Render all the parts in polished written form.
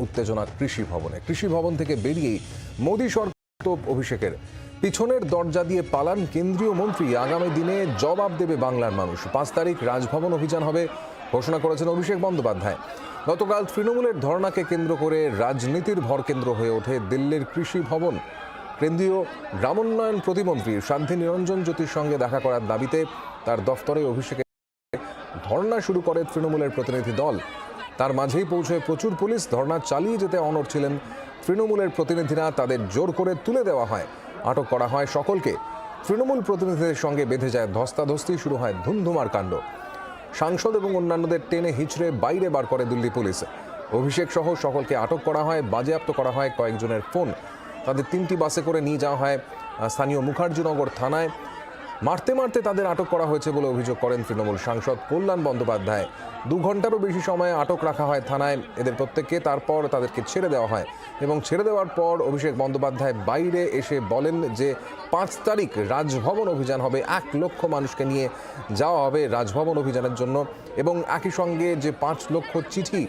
উত্তেজনা কৃষি ভবন থেকে বেরিয়েই মোদী সরকার অভিষেকের পিছনের দরজা দিয়ে পালান কেন্দ্রীয় মন্ত্রী। আগামী দিনে জবাব দেবে বাংলার মানুষ। 5 তারিখ রাজভবন অভিযান হবে ঘোষণা করেছেন অভিষেক বন্দ্যোপাধ্যায়। গতকাল তৃণমূলের ধর্নাকে কেন্দ্র করে রাজনীতির ভরকেন্দ্র হয়ে ওঠে দিল্লির কৃষি ভবন। কেন্দ্রীয় গ্রামোন্নয়ন প্রতিমন্ত্রী শান্তি নিরঞ্জন জ্যোতির সঙ্গে দেখা করার দাবিতে তার দফতরে অভিষেকের ধর্না শুরু করে তৃণমূলের প্রতিনিধি দল। তার মাঝেই পৌঁছয় প্রচুর পুলিশ। ধর্না চালিয়ে যেতে অনড় ছিলেন তৃণমূলের প্রতিনিধিরা। তাদের জোর করে তুলে দেওয়া হয়, আটক করা হয় সকলকে। তৃণমূল প্রতিনিধিদের সঙ্গে বেঁধে যায় ধস্তাধস্তি, শুরু হয় ধুমধুমার কাণ্ড। সাংসদ এবং অন্যান্যদের টেনে হিঁচড়ে বাইরে বার করে দিল্লি পুলিশ। অভিষেক সহ সকলকে আটক করা হয়, বাজেয়াপ্ত করা হয় কয়েকজনের ফোন। তাদের 3টি বাসে করে নিয়ে যাওয়া হয় স্থানীয় মুখার্জীনগর থানায়। মারতে মারতে তাদের আটক করা হয়েছে বলে অভিযোগ করেন তৃণমূল সাংসদ কল্যাণ বন্দ্যোপাধ্যায়। 2 ঘন্টারও বেশি সময় আটক রাখা হয় থানায় এদের প্রত্যেককে। তারপর তাদেরকে ছেড়ে দেওয়া হয় এবং ছেড়ে দেওয়ার পর অভিষেক বন্দ্যোপাধ্যায় বাইরে এসে বলেন যে 5 তারিখ রাজভবন অভিযান হবে। 1 লক্ষ মানুষকে নিয়ে যাওয়া হবে রাজভবন অভিযানের জন্য এবং একই সঙ্গে যে 5 লক্ষ চিঠি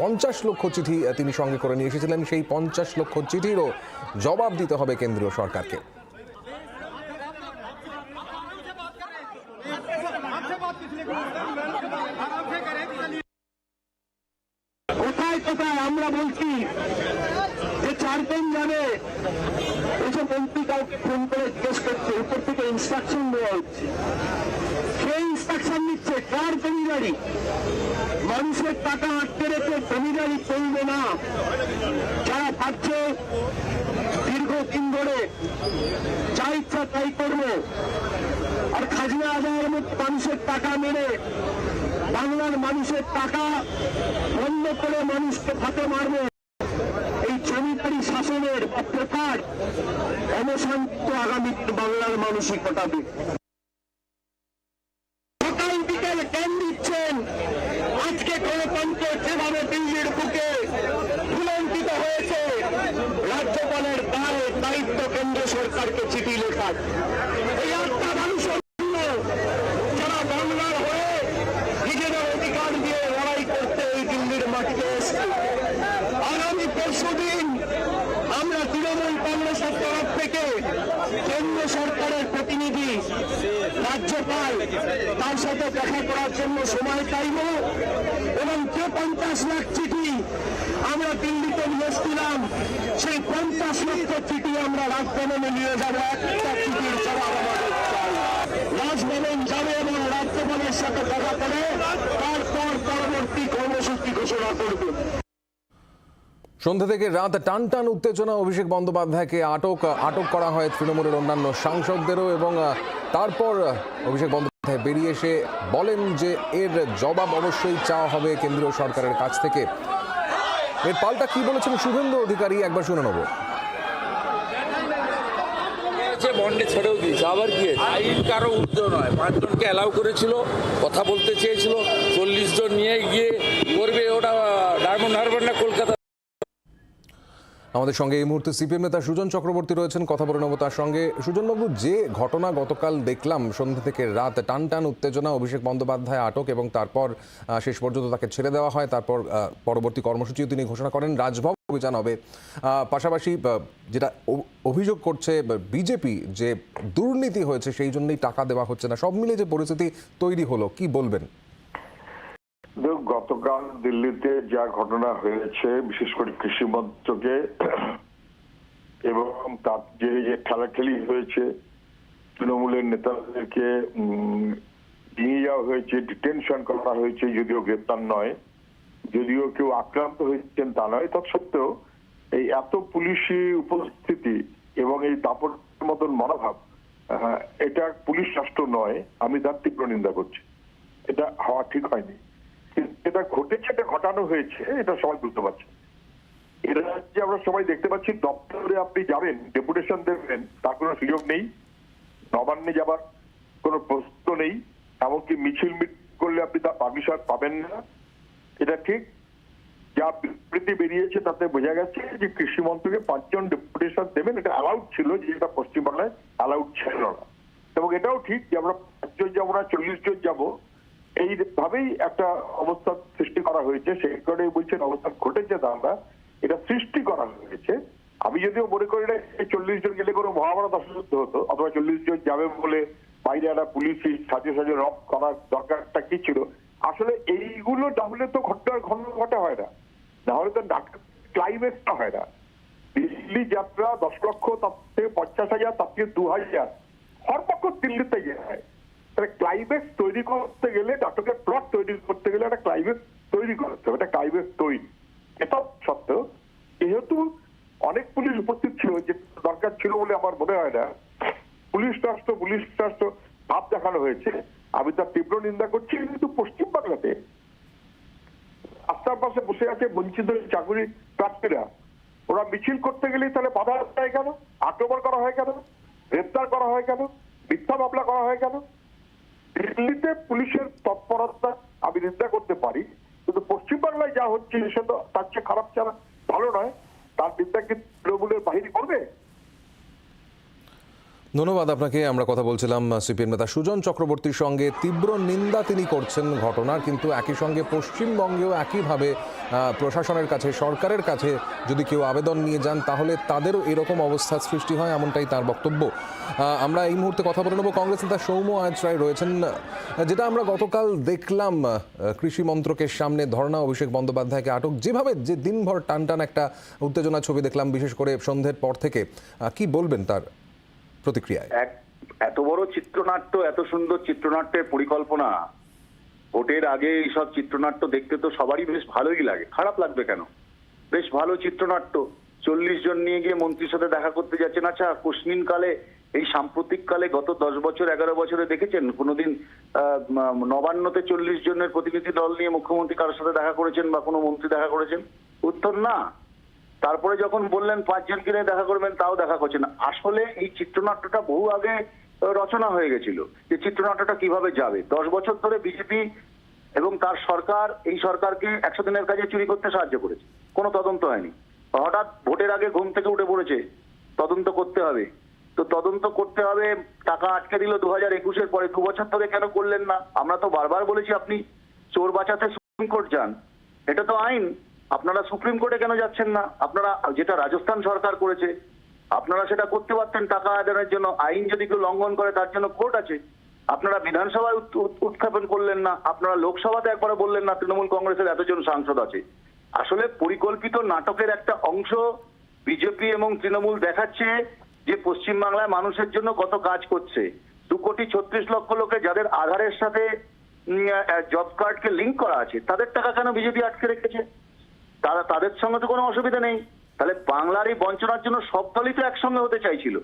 50 লক্ষ চিঠি তিনি সঙ্গে করে নিয়ে এসেছিলেন, সেই 50 লক্ষ চিঠিরও জবাব দিতে হবে কেন্দ্রীয় সরকারকে। কোথায় কোথায় আমরা বলছি যে 4 দিন যাবে এসব মন্ত্রী কাউকে ফোন করে জিজ্ঞেস করছে, উপর থেকে ইনস্ট্রাকশন দেওয়া হচ্ছে। সেই ইনস্ট্রাকশন নিচ্ছে কার জমিদারি? মানুষের টাকা আটকে রেখে জমিদারি চলবে না। যারা ভাবছে দীর্ঘদিন ধরে যা ইচ্ছা তাই করবো আর খাজনা আদায়ের মধ্যে মানুষের টাকা মেরে বাংলার মানুষের টাকা বন্ধ করে মানুষকে ফাঁকে মারবে, এই জমিদারি শাসনের প্রথার অবসান তো আগামী বাংলার মানুষই ঘটাবে। সকাল বিকেল জ্ঞান দিচ্ছেন আজকে গণতন্ত্র যেভাবে দিল্লির বুকে ভুলণ্ঠিত হয়েছে, রাজ্যপালের দায়িত্ব কেন্দ্র সরকারকে চিঠি লেখার। এই আত্মা মানুষের জন্য যারা বাংলার হয়ে নিজেদের অধিকার দিয়ে লড়াই করতে এই দিল্লির মাটিতে এসছে। আগামী পরশুদিন আমরা তৃণমূল কংগ্রেসের তরফ থেকে কেন্দ্র সরকারের প্রতিনিধি রাজ্যপাল তার সাথে দেখা করার জন্য সময় চাইব এবং যে 50 লাখ চিঠি আমরা দিল্লিতে নিয়ে এসেছিলাম সেই 50 লক্ষ চিঠি আমরা রাজভবনে নিয়ে যাব। একটা চিঠির জবাব আমাদের চাই। রাজভবন যাবে এবং রাজ্যপালের সাথে দেখা করে তারপর পরবর্তী কর্মসূচি ঘোষণা করবে। সন্ধ্যা থেকে রাত টান উত্তেজনা। অভিষেক বন্দ্যোপাধ্যায়কে আটক করা হয় তৃণমূলের অন্যান্য সাংসদদেরও এবং তারপর অভিষেক বন্দ্যোপাধ্যায় বেরিয়ে এসে বলেন যে এর জবাব অবশ্যই চাওয়া হবে কেন্দ্রীয় সরকারের কাছ থেকে। এর পাল্টা কি বলেছেন শুভেন্দু অধিকারী, একবার শুনে নেব। বন্ডে ছেড়েও দিয়েছে, আবার কি আইন কারো উর্ধ্ব নয়। 5 জনকে অ্যালাউ করেছিল, কথা বলতে চেয়েছিল, 40 জন নিয়ে গিয়ে করবে ওটা ডায়মন্ড হারবার না কলকাতা। আমাদের সঙ্গে এই মুহূর্তে সিপিএম নেতা সুজন চক্রবর্তী রয়েছেন, কথা বলে নেব তার সঙ্গে। সুজনবাবু, যে ঘটনা গতকাল দেখলাম সন্ধ্যা থেকে রাত টান উত্তেজনা, অভিষেক বন্দ্যোপাধ্যায় আটক এবং তারপর শেষ পর্যন্ত তাকে ছেড়ে দেওয়া হয়, তারপর পরবর্তী কর্মসূচিও তিনি ঘোষণা করেন, রাজভবন অভিযান হবে। পাশাপাশি যেটা অভিযোগ করছে বিজেপি যে দুর্নীতি হয়েছে সেই জন্যই টাকা দেওয়া হচ্ছে না, সব মিলিয়ে যে পরিস্থিতি তৈরি হলো, কি বলবেন? গতকাল দিল্লিতে যা ঘটনা হয়েছে, বিশেষ করে কৃষি মন্ত্রকে এবং তার যে খেলাখেলি হয়েছে, তৃণমূলের নেতাদেরকে নিয়ে যাওয়া হয়েছে, ডিটেনশন করা হয়েছে, যদিও গ্রেপ্তার নয়, যদিও কেউ আক্রান্ত হয়েছেন তা নয়, তৎসত্ত্বেও এই এত পুলিশি উপস্থিতি এবং এই দাপটের মতন মনোভাব, এটা পুলিশ রাষ্ট্র নয়। আমি তার তীব্র নিন্দা করছি। এটা হওয়া ঠিক হয়নি। এটা ঘটেছে, এটা ঘটানো হয়েছে, এটা সবাই বুঝতে পারছে। এরা যে আমরা সবাই দেখতে পাচ্ছি, দপ্তরে আপনি যাবেন, ডেপুটেশন দেবেন, তার কোনো সুযোগ নেই। নবান্নে যাবার কোনো প্রশ্ন নেই। এমনকি মিছিল করলে আপনি তার পারমিশন পাবেন না। এটা ঠিক। যা বিবৃতি বেরিয়েছে তাতে বোঝা গেছে যে কৃষি মন্ত্রীকে 5 জন ডেপুটেশন দেবেন, এটা অ্যালাউড ছিল, যেটা পশ্চিমবাংলায় অ্যালাউড ছিল না। এবং এটাও ঠিক যে আমরা 5 জন যাবো না, 40 জন যাবো, এইভাবেই একটা অবস্থা সৃষ্টি করা হয়েছে। সেই কারণে বলছেন অবস্থা ঘটেছে দাদা, এটা সৃষ্টি করা হয়েছে। আমি যদিও মনে করি না 40 জন গেলে কোনো মহাভারত অসুস্থ হতো, অথবা 40 জন যাবে বলে বাইরে একটা পুলিশ সাজে সাজে রব করার দরকারটা কি ছিল। আসলে এইগুলো না হলে তো ঘটা হয় না, না হলে তো ক্লাইম্যাক্সটা হয় না। দিল্লি যাত্রা 10 লক্ষ, তার থেকে 50,000, তার থেকে 2,000 সর্বপক্ষ দিল্লিতে যায়। ক্লাইম্যাক্স তৈরি করতে গেলে, নাটকের প্লট তৈরি করতে গেলে একটা ক্লাইম্যাক্স তৈরি করতে হবে, একটা ক্লাইম্যাক্স তৈরি। এটা সত্ত্বেও যেহেতু অনেক পুলিশ উপস্থিত ছিল, যে দরকার ছিল বলে আমার মনে হয় না, পুলিশ রাষ্ট্র ভাব দেখানো হয়েছে। আমি তার তীব্র নিন্দা করছি। কিন্তু পশ্চিমবাংলাতে রাস্তার পাশে বসে আছে বঞ্চিত চাকরি প্রার্থীরা, ওরা মিছিল করতে গেলেই তাহলে বাধা দেয় কেন? আক্রমণ করা হয় কেন? গ্রেপ্তার করা হয় কেন? মিথ্যা মামলা করা হয় কেন? দিল্লিতে পুলিশের তৎপরতা আমি নিন্দা করতে পারি, কিন্তু পশ্চিমবাংলায় যা হচ্ছে সে তো তার চেয়ে খারাপ ছাড়া ভালো নয়। তার নিন্দা কি তৃণমূলের বাহিনী করবে? ধন্যবাদ আপনাকে। আমরা কথা বলছিলাম সিপিএম নেতা সুজন চক্রবর্তীর সঙ্গে। তীব্র নিন্দা তিনি করছেন ঘটনার, কিন্তু একই সঙ্গে পশ্চিমবঙ্গেও একইভাবে প্রশাসনের কাছে, সরকারের কাছে যদি কেউ আবেদন নিয়ে যান তাহলে তাদেরও এরকম অবস্থার সৃষ্টি হয়, এমনটাই তার বক্তব্য। আমরা এই মুহূর্তে কথা বলে নেব কংগ্রেস নেতা সৌম্য আয়াচ রায় রয়েছেন। যেটা আমরা গতকাল দেখলাম কৃষি মন্ত্রকের সামনে ধর্ণা, অভিষেক বন্দ্যোপাধ্যায়কে আটক, যেভাবে যে দিনভর টান একটা উত্তেজনা ছবি দেখলাম বিশেষ করে সন্ধ্যের পর থেকে, কি বলবেন তার প্রতিক্রিয়ায়? এত বড় চিত্রনাট্য, এত সুন্দর চিত্রনাট্যের পরিকল্পনা, ভোটের আগে এইসব চিত্রনাট্য দেখতে তো সবারই বেশ ভালোই লাগে, খারাপ লাগবে কেন? বেশ ভালো চিত্রনাট্য। 40 জন নিয়ে গিয়ে মন্ত্রীর সাথে দেখা করতে যাচ্ছেন। আচ্ছা, কোশ্চিন কালে, এই সাম্প্রতিক কালে গত 10 বছর 11 বছরে দেখেছেন কোনোদিন নবান্নতে 40 জনের প্রতিনিধি দল নিয়ে মুখ্যমন্ত্রী কারোর সাথে দেখা করেছেন বা কোনো মন্ত্রী দেখা করেছেন? উত্তর না। তারপরে যখন বললেন 5 জনকে নিয়ে দেখা করবেন, তাও দেখা করছেন। আসলে এই চিত্রনাট্যটা বহু আগে রচনা হয়ে গেছিল, যে চিত্রনাট্যটা কিভাবে যাবে। 10 বছর ধরে বিজেপি এবং তার সরকার এই সরকারকে 100 দিনের কাজে চুরি করতে সাহায্য করেছে, কোনো তদন্ত হয়নি। হঠাৎ ভোটের আগে ঘুম থেকে উঠে পড়েছে তদন্ত করতে হবে। তো তদন্ত করতে হবে, টাকা আটকে দিল 2021-এর পরে। 2 বছর ধরে কেন করলেন না? আমরা তো বারবার বলেছি আপনি চোর বাঁচাতে সুপ্রিম কোর্ট যান, এটা তো আইন। আপনারা সুপ্রিম কোর্টে কেন যাচ্ছেন না? আপনারা যেটা রাজস্থান সরকার করেছে, আপনারা সেটা করতে পারতেন টাকা আদায়ের জন্য। আইন যদি কেউ লঙ্ঘন করে তার জন্য কোর্ট আছে। আপনারা বিধানসভায় উত্থাপন করলেন না, আপনারা লোকসভাতে একবারে বললেন না তৃণমূল কংগ্রেসের এতজন সাংসদ আছে। আসলে পরিকল্পিত নাটকের একটা অংশ বিজেপি এবং তৃণমূল দেখাচ্ছে যে পশ্চিমবাংলায় মানুষের জন্য কত কাজ করছে। 2,36,00,000 লোকে যাদের আধারের সাথে জব কার্ডকে লিঙ্ক করা আছে, তাদের টাকা কেন বিজেপি আটকে রেখেছে? তাদের সঙ্গে তো কোনো অসুবিধা নেই। তাহলে বাংলার এই বঞ্চনার জন্য সব দলই তো একসঙ্গে হতে চাইছিল,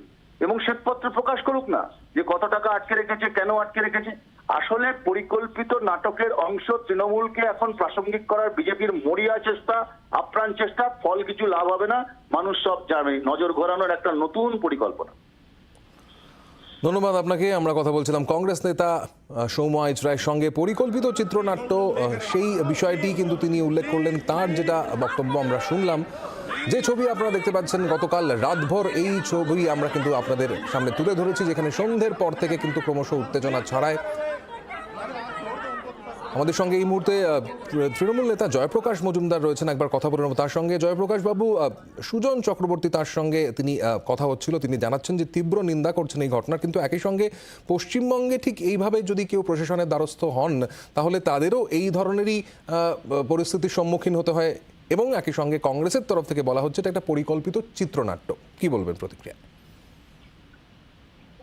এবং শ্বেতপত্র প্রকাশ করুক না যে কত টাকা আটকে রেখেছে, কেন আটকে রেখেছে। আসলে পরিকল্পিত নাটকের অংশ তৃণমূলকে এখন প্রাসঙ্গিক করার বিজেপির মরিয়া চেষ্টা, আপ্রাণ চেষ্টা, ফল কিছু লাভ হবে না। মানুষ সব জানে, নজর ঘোরানোর একটা নতুন পরিকল্পনা। ধন্যবাদ আপনাকে। আমরা কথা বলছিলাম কংগ্রেস নেতা সৌম্য আয়াচ রায়ের সঙ্গে। পরিকল্পিত চিত্রনাট্য, সেই বিষয়টি কিন্তু তিনি উল্লেখ করলেন। তার যেটা বক্তব্য আমরা শুনলাম, যে ছবি আপনারা দেখতে পাচ্ছেন গতকাল রাতভর, এই ছবি আমরা কিন্তু আপনাদের সামনে তুলে ধরেছি, যেখানে সন্ধ্যের পর থেকে কিন্তু ক্রমশ উত্তেজনা ছড়ায়। আমাদের সঙ্গে এই মুহূর্তে তৃণমূল নেতা জয়প্রকাশ মজুমদার রয়েছেন, একবার কথা বলে নেব তার সঙ্গে। জয়প্রকাশ বাবু, সুজন চক্রবর্তী তার সঙ্গে তিনি কথা হচ্ছিল, তিনি জানাচ্ছেন যে তীব্র নিন্দা করছেন এই ঘটনার, কিন্তু একই সঙ্গে পশ্চিমবঙ্গে ঠিক এইভাবে যদি কেউ প্রশাসনের দ্বারস্থ হন তাহলে তাদেরও এই ধরনেরই পরিস্থিতির সম্মুখীন হতে হয়, এবং একই সঙ্গে কংগ্রেসের তরফ থেকে বলা হচ্ছে এটা একটা পরিকল্পিত চিত্রনাট্য। কি বলবেন প্রতিক্রিয়া?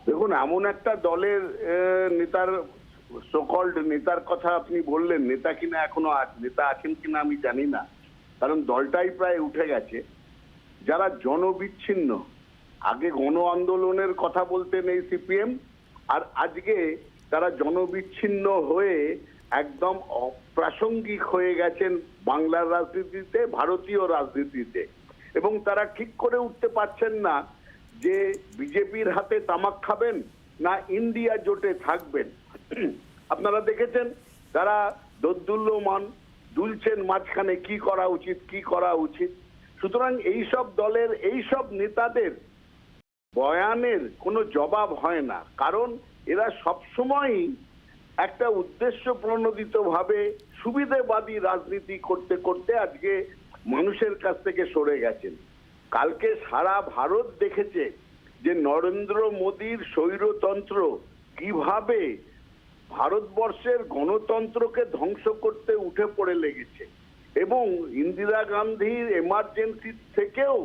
দেখুন, এমন একটা দলের নেতার, সোকল্ড নেতার কথা আপনি বললেন, নেতা কিনা এখনো নেতা আছেন কিনা আমি জানি না, কারণ দলটাই প্রায় উঠে গেছে, যারা জনবিচ্ছিন্ন। আগে গণ আন্দোলনের কথা বলতেন এই সিপিএম, আর আজকে তারা জনবিচ্ছিন্ন হয়ে একদম অপ্রাসঙ্গিক হয়ে গেছেন বাংলার রাজনীতিতে, ভারতীয় রাজনীতিতে। এবং তারা ঠিক করে উঠতে পারছেন না যে বিজেপির হাতে তামাক খাবেন না ইন্ডিয়া জোটে থাকবেন। আপনারা দেখেছেন তারা দোদুল্যমান দুলছেন মাঝখানে, কি করা উচিত কি করা উচিত। সুতরাং এইসব দলের এইসব নেতাদের বয়ানের কোনো জবাব হয় না, কারণ এরা সবসময়ই একটা উদ্দেশ্য প্রণোদিত ভাবে সুবিধাবাদী রাজনীতি করতে করতে আজকে মানুষের কাছ থেকে সরে গেছেন। কালকে সারা ভারত দেখেছে যে নরেন্দ্র মোদীর স্বৈরতন্ত্র কিভাবে ভারতবর্ষের গণতন্ত্রকে ধ্বংস করতে উঠে পড়ে লেগেছে, এবং ইন্দিরা গান্ধীর এমার্জেন্সি থেকেও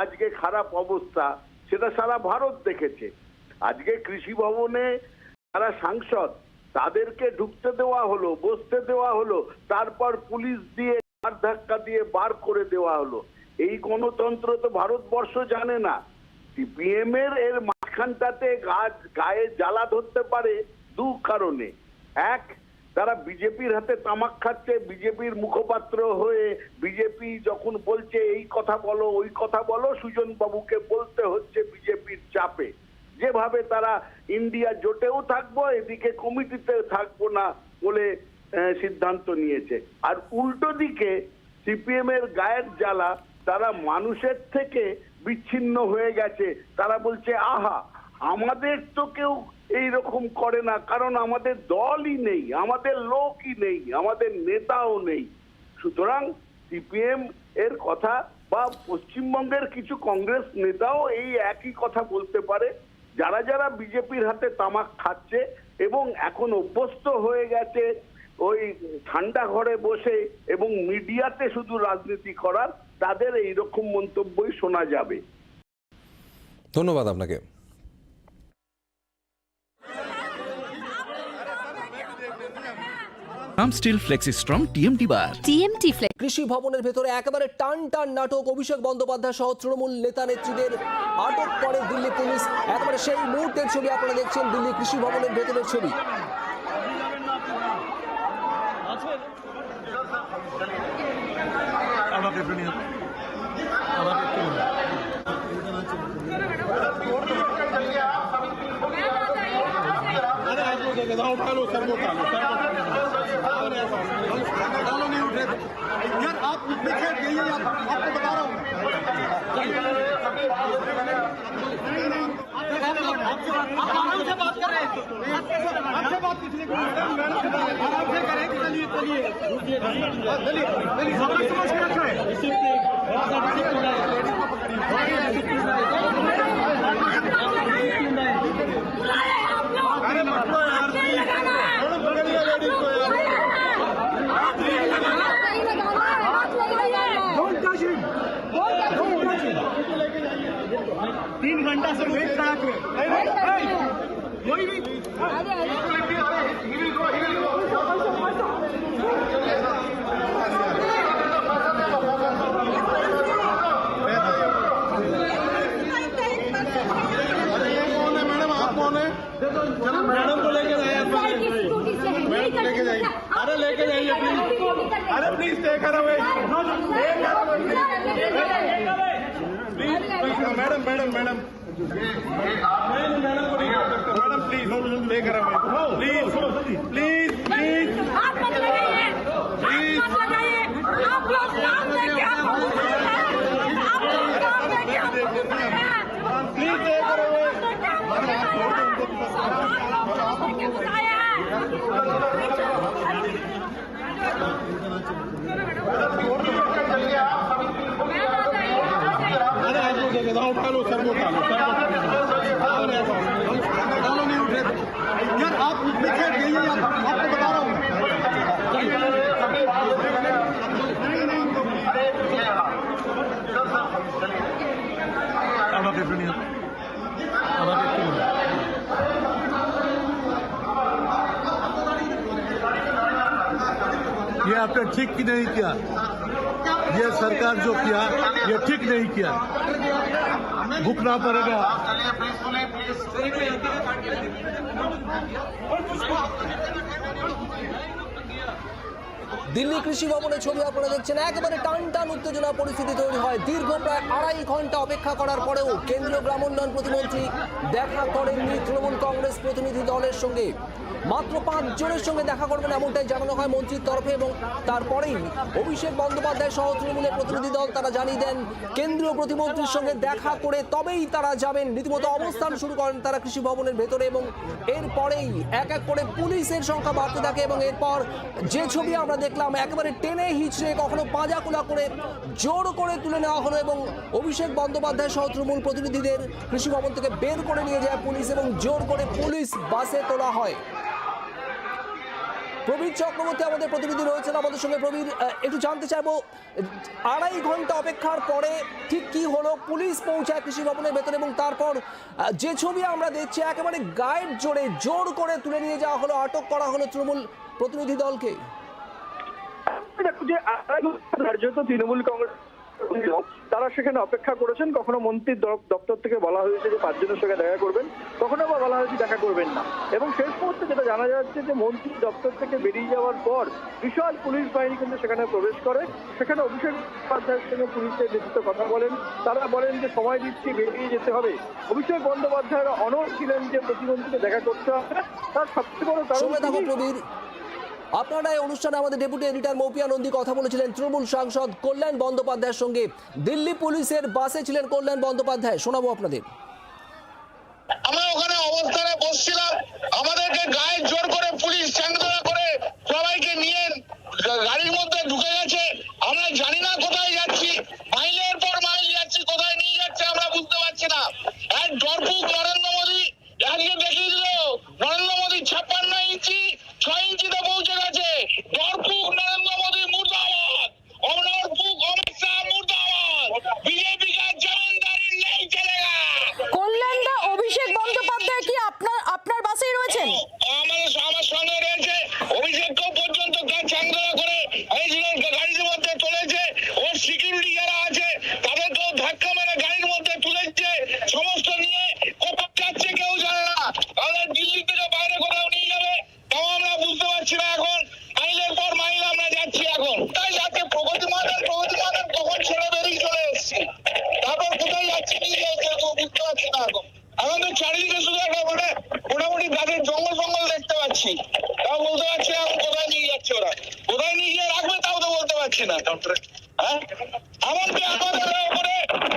আজকে খারাপ অবস্থা, সেটা সারা ভারত দেখেছে। আজকে কৃষি ভবনে যারা সাংসদ তাদেরকে ঢুকতে দেওয়া হলো, বসতে দেওয়া হলো, তারপর পুলিশ দিয়ে ধাক্কা দিয়ে বার করে দেওয়া হলো। এই গণতন্ত্র তো ভারতবর্ষ জানে না। সিপিএম এর মাঝখানটাতে গায়ে জ্বালা ধরতে পারে দু কারণে। এক, তারা বিজেপির হাতে তামাক খাচ্ছে, বিজেপির মুখপাত্র হয়ে বিজেপি যখন বলছে এই কথা বলো ওই কথা বলো, সুজন বাবুকে বলতে হচ্ছে বিজেপির চাপে। যেভাবে তারা ইন্ডিয়া জোটেও থাকবো, এদিকে কমিটিতে থাকবো না বলে সিদ্ধান্ত নিয়েছে। আর উল্টো দিকে সিপিএম এর গায়ের জ্বালা, তারা মানুষের থেকে বিচ্ছিন্ন হয়ে গেছে। তারা বলছে আহা, আমাদের তো কেউ এইরকম করে না, কারণ আমাদের দলই নেই, আমাদের লোকই নেই, আমাদের নেতাও নেই। সুতরাং সিপিএম এর কথা বা পশ্চিমবঙ্গের কিছু কংগ্রেস নেতাও এই একই কথা বলতে পারে। যারা যারা বিজেপির হাতে তামাক খাচ্ছে এবং এখন অভ্যস্ত হয়ে গেছে ওই ঠান্ডা ঘরে বসে এবং মিডিয়াতে শুধু রাজনীতি করার, তাদের এইরকম মন্তব্যই শোনা যাবে। ধন্যবাদ আপনাকে। Steel flexi strong TMT bar. TMT flex. কৃষি ভবনের ভেতরে একেবারে টান টান নাটক। অভিষেক বন্দ্যোপাধ্যায় সহ তৃণমূল নেতা নেত্রীদের আটক করে দিল্লি পুলিশ। একেবারে সেই মুহূর্তের ছবি আপনারা দেখছেন, দিল্লি কৃষি ভবনের ভেতরের ছবি। आप पीछे गइए, आपको बता रहा हूँ। आप आराम से बात कर रहे हैं, आपसे बात पिछले आराम से करें। चलिए चलिए चलिए समझ के रखा है। अरे मतलब यार, पकड़िए लेडीज को यार। 3 घंटा से वेट करा के कोई भी मैडम, आप कौन है? मैडम को लेके जाइए, मैडम को लेके जाइए। अरे लेके जाइए प्लीज, अरे प्लीज टेक कर away. Madam madam madam madam को नहीं कर सकते। मैडम प्लीज ले कर प्लीज प्लीज प्लीज आप मत लगाइए, आप मत लगाइए। आप लोग काम लेके आप लोग काम लेके प्लीज ले कर उठा लो सर, उठा लो सर, नहीं उठे यार। आप पीछे गइए, आपको बता रहा हूँ। ये आपने ठीक की नहीं किया, ये सरकार जो किया ये ठीक नहीं किया, भुगतना पड़ेगा। দিল্লি কৃষি ভবনের ছবি আপনারা দেখছেন, একেবারে টান টান উত্তেজনা পরিস্থিতি তৈরি হয়। দীর্ঘ প্রায় 2.5 ঘন্টা অপেক্ষা করার পরেও কেন্দ্রীয় গ্রামোন্নয়ন প্রতিমন্ত্রী দেখা করেননি তৃণমূল কংগ্রেস প্রতিনিধি দলের সঙ্গে। মাত্র 5 জনের সঙ্গে দেখা করবেন এমনটাই জানানো হয় মন্ত্রীর তরফে, এবং তারপরেই অভিষেক বন্দ্যোপাধ্যায় সহ তৃণমূলের প্রতিনিধি দল তারা জানিয়ে দেন কেন্দ্রীয় প্রতিমন্ত্রীর সঙ্গে দেখা করে তবেই তারা যাবেন। রীতিমতো অবস্থান শুরু করেন তারা কৃষি ভবনের ভেতরে, এবং এরপরেই এক এক করে পুলিশের সংখ্যা বাড়তে থাকে। এবং এরপর যে ছবি আমরা দেখলাম, একেবারে টেনে হিচড়ে কখনো পাঁজাকুলা করে জোর করে তুলে নেওয়া হলো, এবং অভিষেক বন্দ্যোপাধ্যায় সহ তৃণমূল প্রতিনিধিদের কৃষি ভবন থেকে বের করে নিয়ে যায় পুলিশ, এবং জোর করে পুলিশ বাসে তোলা হয়। প্রবীর চক্রবর্তী আমাদের প্রতিনিধি রয়েছেন আমাদের সঙ্গে। প্রবীর, একটু জানতে চাইবো, 2.5 ঘন্টা অপেক্ষার পরে ঠিক কি হলো? পুলিশ পৌঁছায় কৃষি ভবনের ভেতরে, এবং তারপর যে ছবি আমরা দেখছি, একেবারে গায়ের জোরে জোর করে তুলে নিয়ে যাওয়া হলো, আটক করা হলো তৃণমূল প্রতিনিধি দলকে। দেখো যে রাজ্যত তৃণমূল কংগ্রেস তারা সেখানে অপেক্ষা করেছেন। কখনো মন্ত্রীর দপ্তর থেকে বলা হয়েছে যে 5 জনের সঙ্গে দেখা করবেন, কখনো বা বলা হয়েছে দেখা করবেন না। এবং শেষ মুহূর্তে যেটা জানা যাচ্ছে যে মন্ত্রীর দপ্তর থেকে বেরিয়ে যাওয়ার পর বিশাল পুলিশ বাহিনী কিন্তু সেখানে প্রবেশ করে। সেখানে অভিষেক বন্দ্যোপাধ্যায়ের সঙ্গে পুলিশের নেতৃত্ব কথা বলেন। তারা বলেন যে সময় দিচ্ছি, বেরিয়ে যেতে হবে। অভিষেক বন্দ্যোপাধ্যায়ের অনড় ছিলেন যে প্রতিমন্ত্রীকে দেখা করতে হবে। তার সবচেয়ে বড় কারণ আপনারা এই অনুষ্ঠানে আমাদের ডেপুটি এডিটর মৌপিয়া নন্দী কথা বলেছিলেন তৃণমূল সাংসদ কল্যাণ বন্দ্যোপাধ্যায়ের সঙ্গে। দিল্লি পুলিশের বাসে ছিলেন কল্যাণ বন্দ্যোপাধ্যায়, শোনাবো আপনাদের। আমরা ওখানে অবস্থানে বসছিলাম, আমাদেরকে গায়ে জোর করে পুলিশ চ্যাংদোলা করে সবাইকে নিয়ে গাড়ির মধ্যে ঢুকে গেছে। আমরা জানি না কোথায় যাচ্ছি, মাইলের পর মাইল যাচ্ছি, কোথায় নিয়ে যাচ্ছে আমরা বুঝতে পারছি না। এক ডরপুক নরেন্দ্র মোদী আজকে দেখিয়ে দিল, নরেন্দ্র মোদী 56 ইঞ্চি 6 ইঞ্চিতে পৌঁছে গেছে। ডরপুক নরেন্দ্র মোদী মুর্দাবাদ, অনরপুক অমিত শাহ মুর্দাবাদ, বিজেপি का जमींदारी नहीं चलेगा। কল্যাণদা, অভিষেক বন্দ্যোপাধ্যায় কি আপনার বাসেই রয়েছেন? আমার সঙ্গে রয়েছে। অভিষেককেও পর্যন্ত চাঙ্গলা করে গাড়ির মধ্যে তুলেছে। ওর সিকিউরিটি যারা আছে তাদেরকেও ধাক্কা মেরে গাড়ির মধ্যে তুলেছে। সমস্ত নিয়ে কোথাও যাচ্ছে কেউ জানে না। তাহলে দিল্লি থেকে বাইরে কোথাও নিয়ে যাবে তাও আমরা বুঝতে পারছি না। এখন মাইলের পর মাইল আমরা যাচ্ছি। এখন তাই যাচ্ছে প্রগতিমানের কখন ছেড়ে বেরিয়ে চলে এসছি, তারপর কোথায় যাচ্ছি নিয়ে যাচ্ছে বুঝতে পারছি না। এখন তো চারিদিকে শুধু একটা মোটামুটি গাছের জঙ্গল দেখতে পাচ্ছি, তাও বলতে পারছি না এখন কোথায় নিয়ে যাচ্ছে ওরা। কোথায় নিয়ে গিয়ে রাখবে তাও তো বলতে পারছি না। হ্যাঁ, এমনকি আমাদের উপরে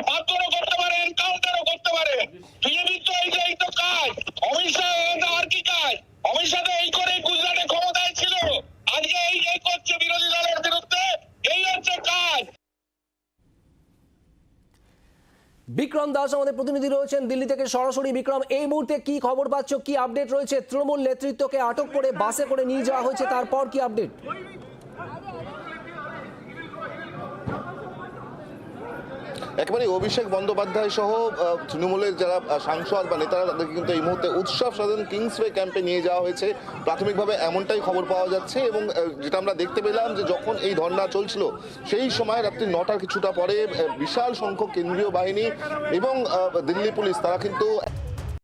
মারধরও করতে পারে, এনকাউন্টারও করতে পারে। বিজেপির তো এই তো কাজ। অমিত শাহ আর কি কাজ? অমিত শাহ তো এই করে গুজরাটে ক্ষমতায় ছিল, আজকে এই করছে বিরোধী দলের বিরুদ্ধে, এই হচ্ছে কাজ। বিক্রম দাস আমাদের প্রতিনিধি রয়েছেন দিল্লি থেকে সরাসরি। বিক্রম, এই মুহূর্তে কি খবর পাচ্ছ, কি আপডেট রয়েছে? তৃণমূল নেতৃত্বকে আটক করে বাসে করে নিয়ে যাওয়া হয়েছে, তারপর কি আপডেট? একেবারে অভিষেক বন্দ্যোপাধ্যায় সহ তৃণমূলের যারা সাংসদ বা নেতারা তাদেরকে কিন্তু এই মুহূর্তে উৎসব সাধন কিংসওয়ে ক্যাম্পে নিয়ে যাওয়া হয়েছে। প্রাথমিকভাবে এমনটাই খবর পাওয়া যাচ্ছে, এবং যেটা আমরা দেখতে পেলাম যে যখন এই ধর্না চলছিল সেই সময় রাত্রি 9টার কিছুটা পরে বিশাল সংখ্যক কেন্দ্রীয় বাহিনী এবং দিল্লি পুলিশ তারা কিন্তু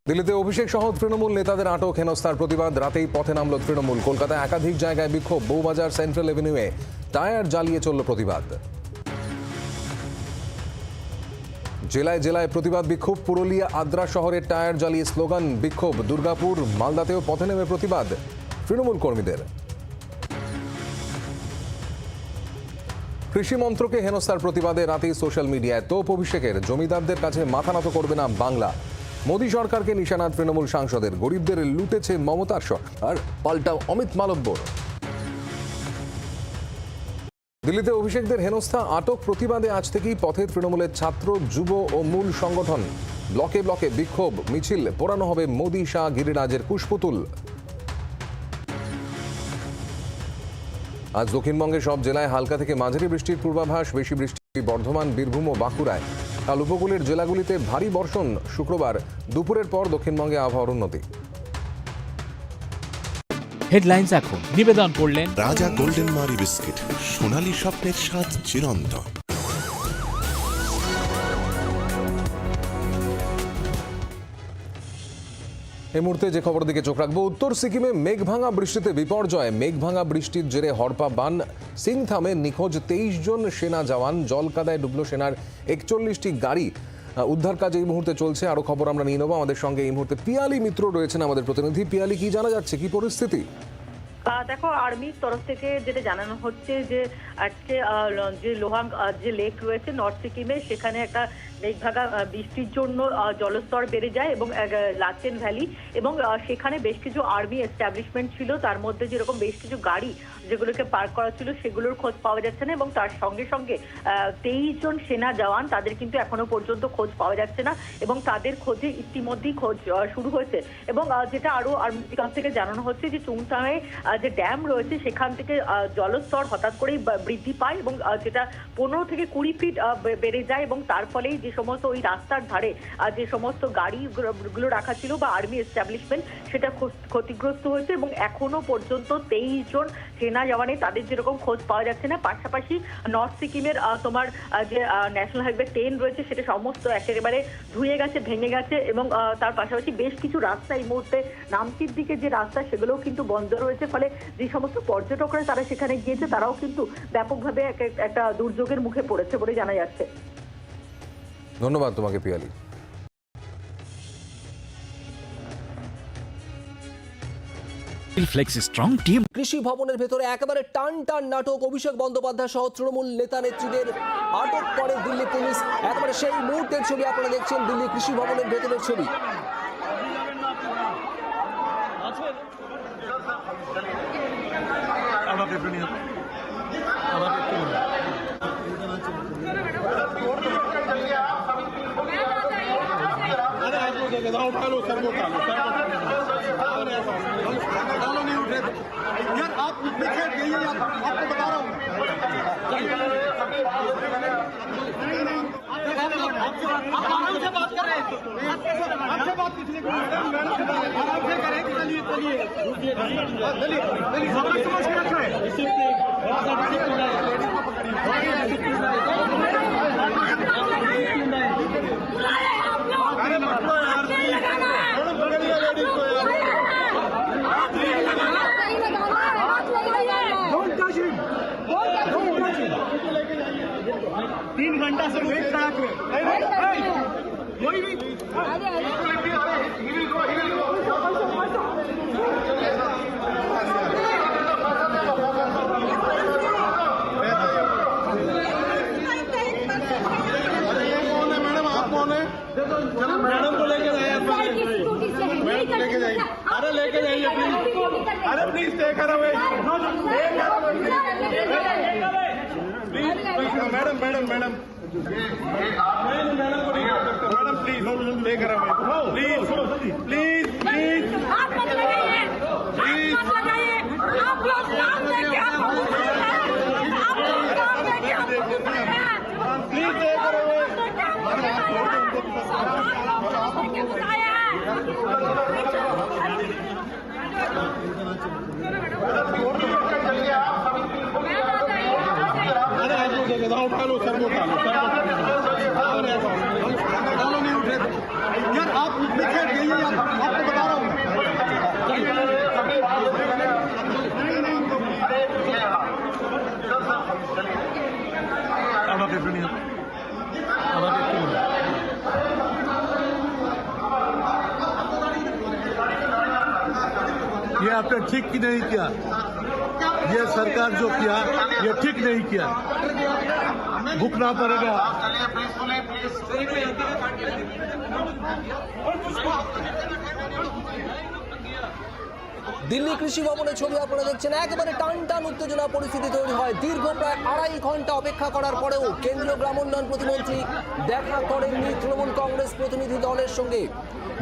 দিল্লিতে অভিষেক সহ তৃণমূল নেতাদের আটক হেনস্থার প্রতিবাদ রাতেই পথে নামল তৃণমূল। কলকাতায় একাধিক জায়গায় বিক্ষোভ, বউবাজার সেন্ট্রাল এভিনিউয়ে টায়ার জ্বালিয়ে চলল প্রতিবাদ। জেলায় জেলায় প্রতিবাদ বিক্ষোভ, পুরুলিয়া আদ্রা শহরের টায়ার জ্বালিয়ে স্লোগান বিক্ষোভ। দুর্গাপুর মালদাতেও পথে নেমে প্রতিবাদ তৃণমূল কর্মীদের। কৃষি মন্ত্রকে হেনস্থার প্রতিবাদে রাতেই সোশ্যাল মিডিয়ায় তোপ অভিষেকের, জমিদারদের কাছে মাথা নত করবে না বাংলা। মোদী সরকারকে নিশানা তৃণমূল সাংসদের, গরিবদের লুটেছে মমতার সরকার, পাল্টা অমিত মালব্যর। দিল্লিতে অভিষেকদের হেনস্থা আটক প্রতিবাদে আজ থেকেই পথে তৃণমূলের ছাত্র, যুব ও মূল সংগঠন। ব্লকে ব্লকে বিক্ষোভ মিছিল, পোড়ানো হবে মোদী শাহ গিরিরাজের কুশপুতুল। আজ দক্ষিণবঙ্গের সব জেলায় হালকা থেকে মাঝারি বৃষ্টির পূর্বাভাস। বেশি বৃষ্টি বর্ধমান, বীরভূম ও বাঁকুড়ায়। কাল উপকূলের জেলাগুলিতে ভারী বর্ষণ। শুক্রবার দুপুরের পর দক্ষিণবঙ্গে আবহাওয়ার উন্নতি। হেডলাইন্স এখন নিবেদন করলেন রাজা গোল্ডেন মারি বিস্কিট, সোনালী স্বপ্নের স্বাদ চিরন্তন। এই মুহূর্তে যে খবর দিকে চোখ রাখবো, উত্তর সিকিমে মেঘভাঙা বৃষ্টিতে বিপর্যয়। মেঘভাঙা বৃষ্টির জেরে হরপা বান সিংথামে নিখোঁজ 23 জন সেনা জওয়ান, জলকাদায় ডুবলো সেনার 41টি গাড়ি। উদ্ধার কাজ এই মুহূর্তে চলছে। আরো খবর আমরা নিয়ে নেবো। আমাদের সঙ্গে এই মুহূর্তে পিয়ালি মিত্র রয়েছেন আমাদের প্রতিনিধি। পিয়ালি, কি জানা যাচ্ছে, কি পরিস্থিতি? দেখো, আর্মির তরফ থেকে যেটা জানানো হচ্ছে যে আজকে যে লোহাং যে লেক রয়েছে নর্থ সিকিমে, সেখানে একটা মেঘভাগা বৃষ্টির জন্য জলস্তর বেড়ে যায় এবং লাচেন ভ্যালি এবং সেখানে বেশ কিছু আর্মি এস্টাবলিশমেন্ট ছিল, তার মধ্যে যেরকম বেশ কিছু গাড়ি যেগুলোকে পার্ক করা ছিল সেগুলোর খোঁজ পাওয়া যাচ্ছে না এবং তার সঙ্গে সঙ্গে 23 জন সেনা জওয়ান, তাদের কিন্তু এখনো পর্যন্ত খোঁজ পাওয়া যাচ্ছে না এবং তাদের খোঁজে ইতিমধ্যেই খোঁজ শুরু হয়েছে। এবং যেটা আরো আর্মির কাছ থেকে জানানো হচ্ছে যে চুংথামে যে ড্যাম রয়েছে সেখান থেকে জলস্তর হঠাৎ করেই বৃদ্ধি পায় এবং যেটা 15 থেকে 20 ফিট বেড়ে যায় এবং তার ফলেই যে সমস্ত ওই রাস্তার ধারে যে সমস্ত গাড়িগুলো রাখা ছিল বা আর্মি এস্টাবলিশমেন্ট, সেটা ক্ষতিগ্রস্ত হয়েছে এবং এখনো পর্যন্ত 23 জন সেনা জওয়ানে তাদের যেরকম খোঁজ পাওয়া যাচ্ছে না। পাশাপাশি নর্থ সিকিমের তোমার যে ন্যাশনাল হাইওয়ে 10 রয়েছে সেটা সমস্ত একেবারে ধুয়ে গেছে, ভেঙে গেছে এবং তার পাশাপাশি বেশ কিছু রাস্তা এই মুহূর্তে নামচির দিকে যে রাস্তা সেগুলোও কিন্তু বন্ধ রয়েছে। ফলে যে সমস্ত পর্যটকরা তারা সেখানে গিয়েছে তারাও কিন্তু ব্যাপকভাবে একটা দুর্যোগের মুখে পড়েছে বলে জানা যাচ্ছে। ধন্যবাদ তোমাকে পিয়ালি। কৃষি ভবনের ভেতরে একেবারে টান টান নাটক। অভিষেক বন্দ্যোপাধ্যায় সহ তৃণমূল নেতা নেত্রীদের আটক করে দিল্লি পুলিশ। একেবারে সেই মুহূর্তের ছবি আপনারা দেখছেন, দিল্লি কৃষি ভবনের ভেতরের ছবি। यार आप पीछे गइए, आपको बता रहा हूँ। आप आराम से बात कर रहे हैं, आपसे बात किसने की? आराम से करें। चलिए चलिए चलिए समझ के रखा है। तीन घंटा से वेट करा कोई भी मैडम को लेके जाइए, मैडम को लेके जाइए। अरे लेके जाइए प्लीज, अरे please take her away, madam madam madam madam को नहीं कर सकते। Madam please take her away, please please please आप मत लगाइए, आप मत लगाइए। आप लोग काम में क्या प्लीज टेक हर अवे। उठा लो सर, उठा लो सर, डालो नहीं उठे यार, आप पीछे गइए, आपको बता रहा हूँ। ये आपने ठीक की नहीं किया, ये सरकार जो किया ये ठीक नहीं किया, भुगतना पड़ेगा। দিল্লি কৃষি ভবনের ছবি আপনারা দেখছেন। একেবারে টান টান উত্তেজনা পরিস্থিতি তৈরি হয়। দীর্ঘ প্রায় 2.5 ঘন্টা অপেক্ষা করার পরেও কেন্দ্রীয় গ্রামোন্নয়ন প্রতিমন্ত্রী দেখা করেননি তৃণমূল কংগ্রেস প্রতিনিধি দলের সঙ্গে।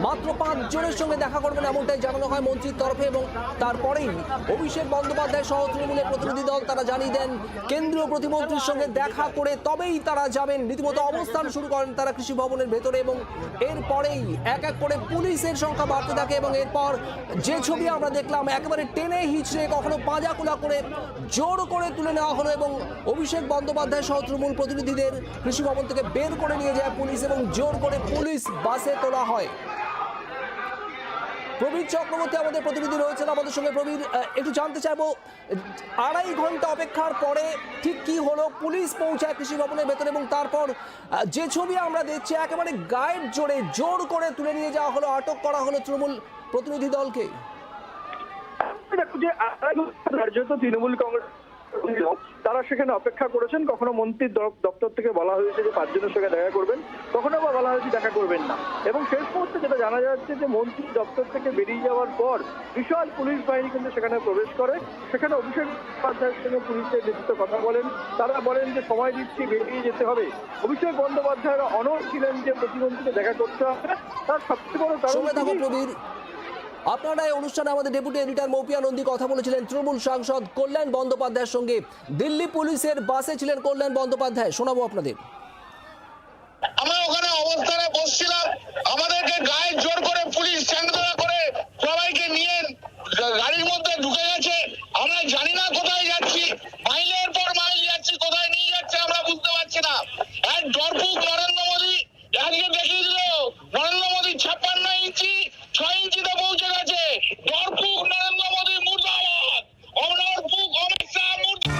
মাত্র 5 জনের সঙ্গে দেখা করবেন এমনটাই জানানো হয় মন্ত্রীর তরফে এবং তারপরেই অভিষেক বন্দ্যোপাধ্যায় সহ তৃণমূলের প্রতিনিধি দল তারা জানিয়ে দেন কেন্দ্রীয় প্রতিমন্ত্রীর সঙ্গে দেখা করে তবেই তারা যাবেন। রীতিমতো অবস্থান শুরু করেন তারা কৃষি ভবনের ভেতরে এবং এরপরেই এক এক করে পুলিশের সংখ্যা বাড়তে থাকে এবং এরপর যে ছবি আমরা দেখলাম একেবারে টেনে হিচড়ে কখনো পাঁজাকুলা করে জোর করে তুলে নেওয়া হলো এবং অভিষেক বন্দ্যোপাধ্যায় সহ তৃণমূল প্রতিনিধিদের কৃষি ভবন থেকে বের করে নিয়ে যায় পুলিশ এবং জোর করে পুলিশ বাসে তোলা হয়। প্রবীর চক্রবর্তী আমাদের প্রতিনিধি রয়েছেন আমাদের সঙ্গে। প্রবীর, একটু জানতে চাইবো, 2.5 ঘন্টা অপেক্ষার পরে ঠিক কি হলো? পুলিশ পৌঁছায় কৃষি ভবনের ভেতরে এবং তারপর যে ছবি আমরা দেখছি একেবারে গায়ের জোরে জোর করে তুলে নিয়ে যাওয়া হলো, আটক করা হলো তৃণমূল প্রতিনিধি দলকে। দেখো যে রাজ্যত তৃণমূল কংগ্রেস তারা সেখানে অপেক্ষা করেছেন। কখনো মন্ত্রীর দপ্তর থেকে বলা হয়েছে যে 5 জনের সঙ্গে দেখা করবেন, কখনো বা বলা হয়েছে দেখা করবেন না। এবং শেষ মুহূর্তে যেটা জানা যাচ্ছে যে মন্ত্রীর দপ্তর থেকে বেরিয়ে যাওয়ার পর বিশাল পুলিশ বাহিনী কিন্তু সেখানে প্রবেশ করে। সেখানে অভিষেক বন্দ্যোপাধ্যায়ের সঙ্গে পুলিশের নেতৃত্ব কথা বলেন। তারা বলেন যে সময় দিচ্ছি, বেরিয়ে যেতে হবে। অভিষেক বন্দ্যোপাধ্যায়ের অনড় ছিলেন যে প্রতিমন্ত্রীকে দেখা করতে হবে। তার সবচেয়ে বড় কারণ আপনারা এই অনুষ্ঠানে আমাদের ডেপুটি এডিটর মৌপিয়া নন্দী কথা বলেছিলেন তৃণমূল সাংসদ কল্যাণ বন্দ্যোপাধ্যায়ের সঙ্গে। দিল্লি পুলিশের বাসে ছিলেন কল্যাণ বন্দ্যোপাধ্যায়, শোনাবো আপনাদের। আমরা ওখানে অবস্থানে বসছিলাম, আমাদেরকে গায়ে জোর করে পুলিশ চ্যাংদোলা করে সবাইকে নিয়ে গাড়ির মধ্যে ঢুকে গেছে। আমরা জানি না কোথায় যাচ্ছি, মাইলের পর মাইল যাচ্ছি, কোথায় নিয়ে যাচ্ছে আমরা বুঝতে পারছি না। এক ডরপুক নরেন্দ্র মোদী আজকে দেখিয়ে দিল, নরেন্দ্র মোদী 56 ইঞ্চি 6 ইঞ্চিতে পৌঁছে গেছে। ডরপুক নরেন্দ্র মোদী মুর্দাবাদ, অনরপুক অমিত শাহ মুর্দাবাদ।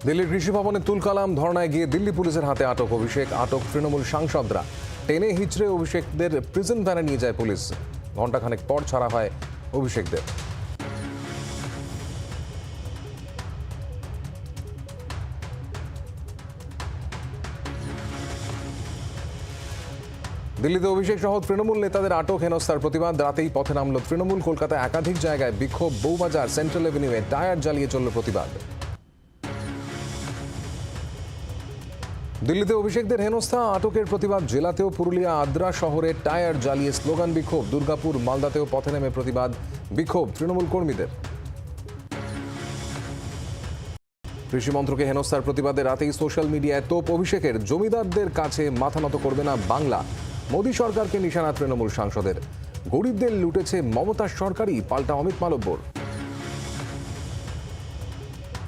দিল্লির কৃষি ভবনে তুলকালাম ধর্নায় গিয়ে দিল্লি পুলিশের হাতে আটক অভিষেক। আটক তৃণমূল সাংসদরা। টেনে হিচড়ে অভিষেকদের প্রিজন ভ্যানে নিয়ে যায় পুলিশ। ঘণ্টাখানেক পর ছাড়া হয় অভিষেকদের। দিল্লিতে অভিষেক সহ তৃণমূল নেতাদের আটক, হেনস্থার প্রতিবাদ। রাতেই পথে নামল তৃণমূল। কলকাতায় একাধিক জায়গায় বিক্ষোভ, বউবাজার, সেন্ট্রাল এভিনিউয়ে টায়ার জ্বালিয়ে চলল প্রতিবাদ। দিল্লিতে অভিষেকদের হেনস্থা, আটকের প্রতিবাদ জেলাতেও। পুরুলিয়া, আদ্রা শহরে টায়ার জ্বালিয়ে স্লোগান, বিক্ষোভ। দুর্গাপুর, মালদাতেও পথে নেমে প্রতিবাদ, বিক্ষোভ তৃণমূল কর্মীদের। কৃষি মন্ত্রকে হেনস্থার প্রতিবাদে রাতেই সোশ্যাল মিডিয়ায় তোপ অভিষেকের। জমিদারদের কাছে মাথা নত করবে না বাংলা। মোদী সরকারকে নিশানা তৃণমূল সাংসদের। গরিবদের লুটেছে মমতার সরকারই, পাল্টা অমিত মালব্যর।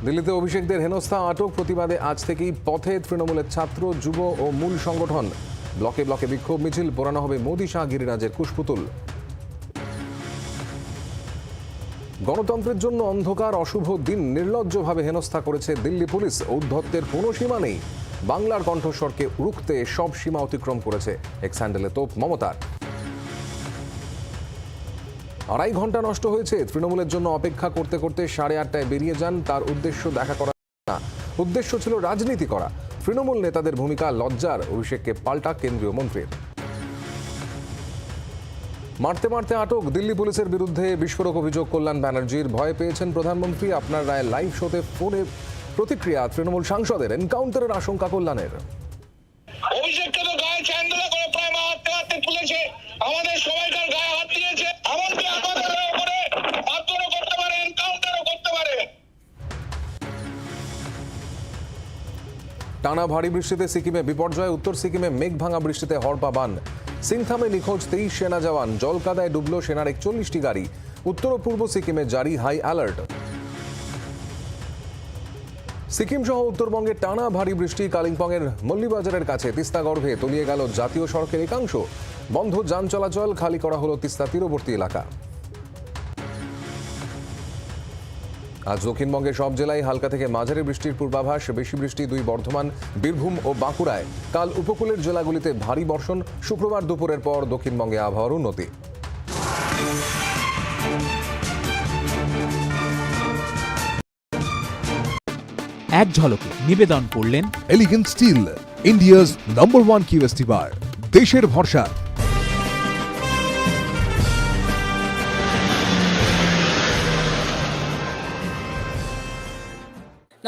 দিল্লিতে অভিষেকদের হেনস্থা, আটক, প্রতিবাদে আজ থেকেই পথে তৃণমূলের ছাত্র, যুব ও মূল সংগঠন। ব্লকে ব্লকে বিক্ষোভ মিছিল, পোড়ানো হবে মোদী শাহ গিরিরাজের কুশপুতুল। গণতন্ত্রের জন্য অন্ধকার, অশুভ দিন নির্লজ্জভাবে হেনস্থা করেছে দিল্লি পুলিশ। ঔদ্ধত্যের কোনো সীমা নেই। বাংলার কণ্ঠস্বরকে রুখতে সব সীমা অতিক্রম করেছে এক্স হ্যান্ডেলে তোপ মমতার। 2.5 ঘন্টা নষ্ট হয়েছে। তৃণমূলের জন্য অপেক্ষা করতে করতে 8:30টায় বেরিয়ে যান। তার উদ্দেশ্য দেখা করা না, উদ্দেশ্য ছিল রাজনীতি করা। তৃণমূল নেতাদের ভূমিকা লজ্জার। অভিষেককে পাল্টা কেন্দ্রীয় মন্ত্রীর। মারতে মারতে আটক। দিল্লি পুলিশের বিরুদ্ধে বিস্ফোরক অভিযোগ কল্যাণ ব্যানার্জির। ভয় পেয়েছেন প্রধানমন্ত্রী। আপনার রায় লাইভ শোতে ফোনে প্রতিক্রিয়া তৃণমূল সাংসদের। এনকাউন্টারের আশঙ্কা কল্যাণের। অভিষেককে তো গায়ে চ্যাংদোলা করে প্রায় মারতে মারতে তুলেছে, আমাদের সবাইকার গায়ে হাত দিয়েছে, এমনকি আমাদের উপরে মারধরও করতে পারে, এনকাউন্টারও করতে পারে। টানা ভারী বৃষ্টিতে সিকিমে বিপর্যয়। উত্তর সিকিমে মেঘ ভাঙা বৃষ্টিতে হড়পা বান। সিংথামে নিখোঁজ 23 সেনা জওয়ান। জলকাদায় ডুবল সেনার 41টি গাড়ি। উত্তর ও পূর্ব সিকিমে জারি হাই অ্যালার্ট। সিকিম সহ উত্তরবঙ্গে টানা ভারী বৃষ্টি। কালিম্পংয়ের মল্লিবাজারের কাছে তিস্তাগর্ভে তলিয়ে গেল জাতীয় সড়কের একাংশ। বন্ধ যান চলাচল, খালি করা হলো তিস্তা তীরবর্তী এলাকা। আজ দক্ষিণবঙ্গের সব জেলায় হালকা থেকে মাঝারি বৃষ্টির পূর্বাভাস। বেশি বৃষ্টি 2 বর্ধমান, বীরভূম ও বাঁকুড়ায়। কাল উপকূলের জেলাগুলিতে ভারী বর্ষণ। শুক্রবার দুপুরের পর দক্ষিণবঙ্গে আবহাওয়ার উন্নতি। এক ঝলকে নিবেদন করলেন এলিগেন্ট স্টিল, ইন্ডিয়াস নম্বর 1 কিউএসটি বার, দেশের ভরসা।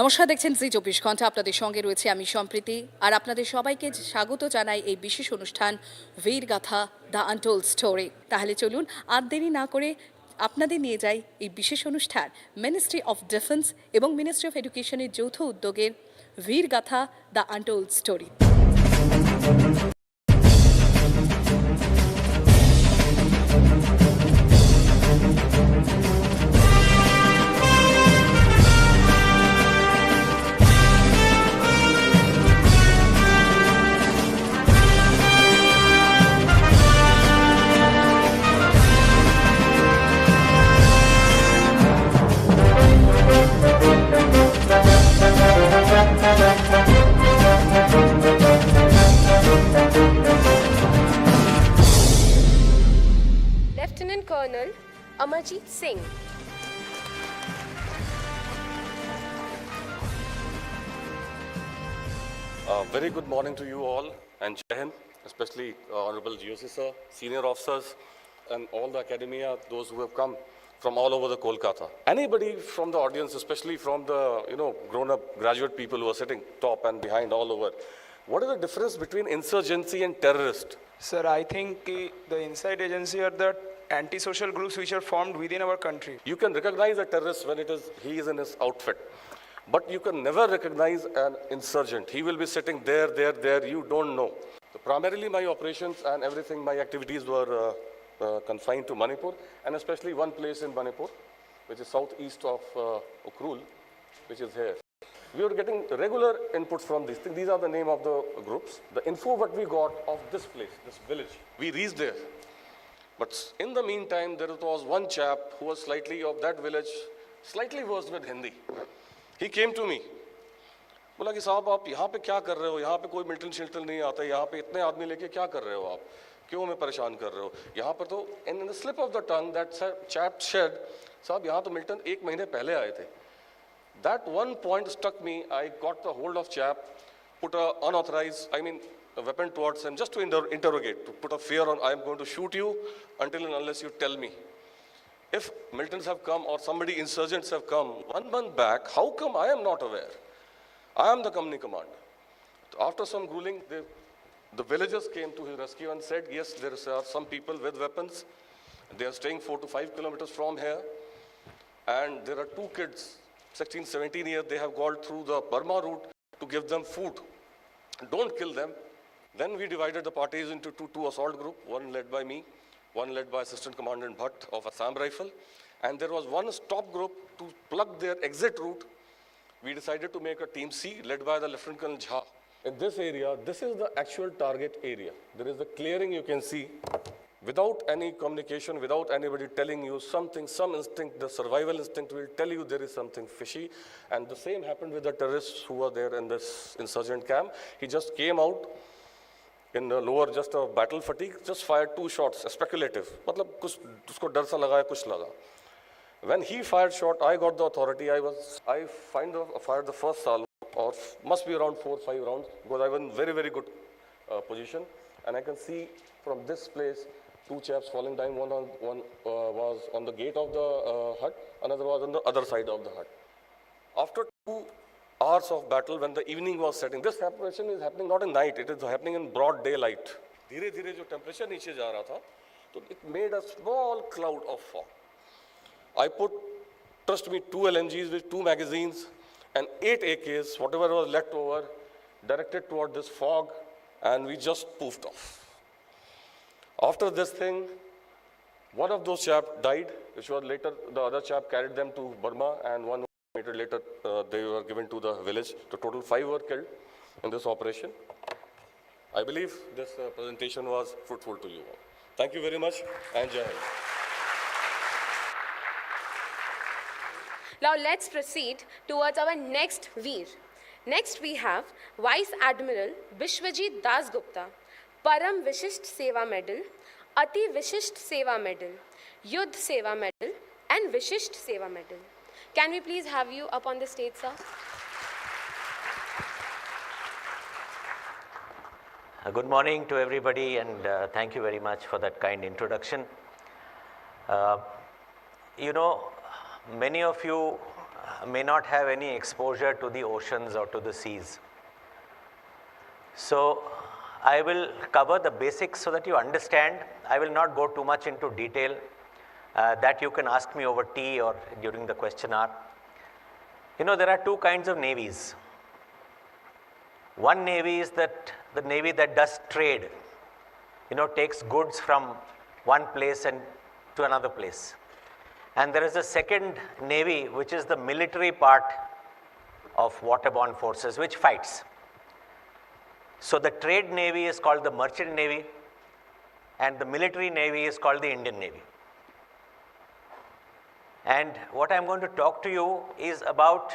নমস্কার, দেখছেন জি24 ঘন্টা। আপনাদের সঙ্গে রয়েছে আমি সম্প্রীতি, আর আপনাদের সবাইকে স্বাগত জানাই এই বিশেষ অনুষ্ঠান বীর গাথা, দ্য আনটোল্ড স্টোরি। তাহলে চলুন আর দেরি না করে আপনাদের নিয়ে যাই এই বিশেষ অনুষ্ঠান মিনিস্ট্রি অফ ডিফেন্স এবং মিনিস্ট্রি অফ এডুকেশনের যৌথ উদ্যোগের বীর গাথা, the untold story. Amarjeet Singh. Very good morning to you all, and Jai Hind, especially Honorable GOC sir, senior officers, and all the academia, those who have come from all over the Kolkata. Anybody from the audience, especially from the grown-up graduate people who are sitting top and behind all over, what is the difference between insurgency and terrorist? Sir, I think the inside agency are the anti-social groups which are formed within our country. You can recognize a terrorist when he is in his outfit. But you can never recognize an insurgent. He will be sitting there, you don't know. So primarily my operations and everything, my activities were confined to Manipur, and especially one place in Manipur, which is southeast of Ukhrul, which is here. We were getting regular inputs from these things. These are the name of the groups. The info what we got of this place, this village, we reached there. But in the meantime, there was one chap who was slightly of that village, slightly versed with Hindi. He came to me. बोला कि साहब आप यहाँ पे क्या कर रहे हो? यहाँ पे कोई मिल्टन शिल्टन नहीं आता. यहाँ पे इतने आदमी लेके क्या कर रहे हो आप? क्यों हमें परेशान कर रहे हो? यहाँ पर तो in the slip of the tongue that chap said, साहब यहाँ तो मिल्टन 1 महीने पहले आए थे. That one point struck me. I got the hold of chap, put a weapon towards him just to interrogate, to put a fear on. I am going to shoot you until and unless you tell me. If militants have come or somebody insurgents have come 1 month back, how come I am not aware? I am the company commander. After some grueling, the villagers came to his rescue and said, yes, there are some people with weapons. They are staying 4 to 5 kilometers from here. And there are 2 kids, 16, 17 years, they have gone through the Burma route to give them food. Don't kill them. Then we divided the parties into two assault groups, one led by me, one led by Assistant Commandant Bhatt of Assam Rifle, and there was one stop group to plug their exit route. We decided to make a team C led by the Lieutenant Colonel Jha. In this area, this is the actual target area. There is the clearing you can see. Without any communication, without anybody telling you something, some instinct, the survival instinct will tell you there is something fishy. And the same happened with the terrorists who were there in this insurgent camp. He just came out in the lower, just a battle fatigue, just fired 2 shots, speculative. मतलब कुछ उसको डर सा लगा है, कुछ लगा. When he fired shot, I got the authority. I fired the first salvo, or must be around 4 or 5 rounds, because I was in very, very good position. And I can see from this place 2 chaps falling down. One was on the gate of the hut, another was on the other side of the hut. After 2 hours of battle, when the evening was setting, this operation is happening not in night, it is happening in broad daylight. धीरे धीरे जो temperature नीचे जा रहा था, तो it made a small cloud of fog. I put, trust me, 2 LMGs with 2 magazines and 8 AKs, whatever was left over, directed toward this fog, and we just poofed off. After this thing, one of those chaps died, which was later, the other chap carried them to Burma, and 1 meter later, they were given to the village. The total 5 were killed in this operation. I believe this presentation was fruitful to you all. Thank you very much, and Jai Hind. Now let's proceed towards our next Veer. Next we have Vice Admiral Bishwajit Das Gupta, Param Vishisht Seva Medal, Ati Vishisht Seva Medal, Yudh Seva Medal, and Vishisht Seva Medal. Can we please have you up on the stage, sir? Good morning to everybody, and thank you very much for that kind introduction. Many of you may not have any exposure to the oceans or to the seas. So I will cover the basics so that you understand. I will not go too much into detail. That you can ask me over tea or during the question hour. There are 2 kinds of navies. One navy is the navy that does trade, takes goods from one place and to another place. And there is a second navy, which is the military part of waterborne forces, which fights. So the trade navy is called the merchant navy, and the military navy is called the Indian Navy. And what I'm going to talk to you is about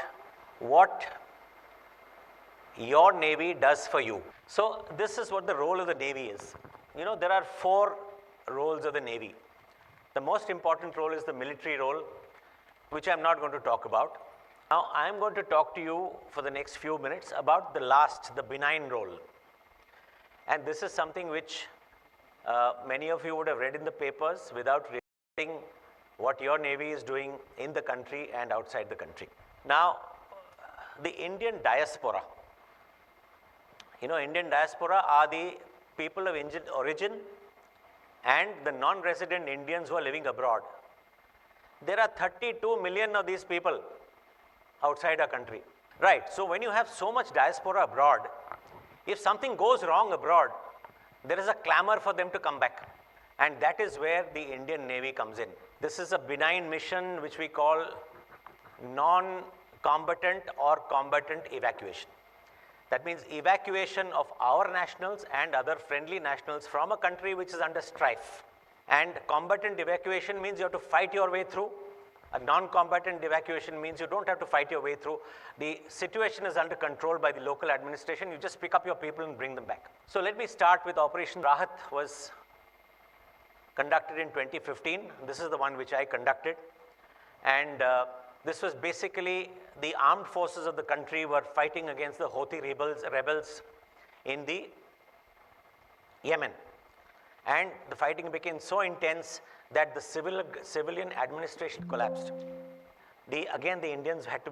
what your Navy does for you. So this is what the role of the Navy is. There are 4 roles of the Navy. The most important role is the military role, which I'm not going to talk about. Now, I'm going to talk to you for the next few minutes about the last, the benign role. And this is something which many of you would have read in the papers without reading what your Navy is doing in the country and outside the country. Now, the Indian diaspora. You know, Indian diaspora are the people of Indian origin and the non-resident Indians who are living abroad. There are 32 million of these people outside our country. Right, so when you have so much diaspora abroad, if something goes wrong abroad, there is a clamor for them to come back. And that is where the Indian Navy comes in. This is a benign mission which we call non-combatant or combatant evacuation. That means evacuation of our nationals and other friendly nationals from a country which is under strife. And combatant evacuation means you have to fight your way through. A non-combatant evacuation means you don't have to fight your way through. The situation is under control by the local administration. You just pick up your people and bring them back. So let me start with Operation Rahat. Was conducted in 2015. This is the one which I conducted. And this was basically the armed forces of the country were fighting against the Houthi rebels in the Yemen. And the fighting became so intense that the civilian administration collapsed. Again, the Indians had to be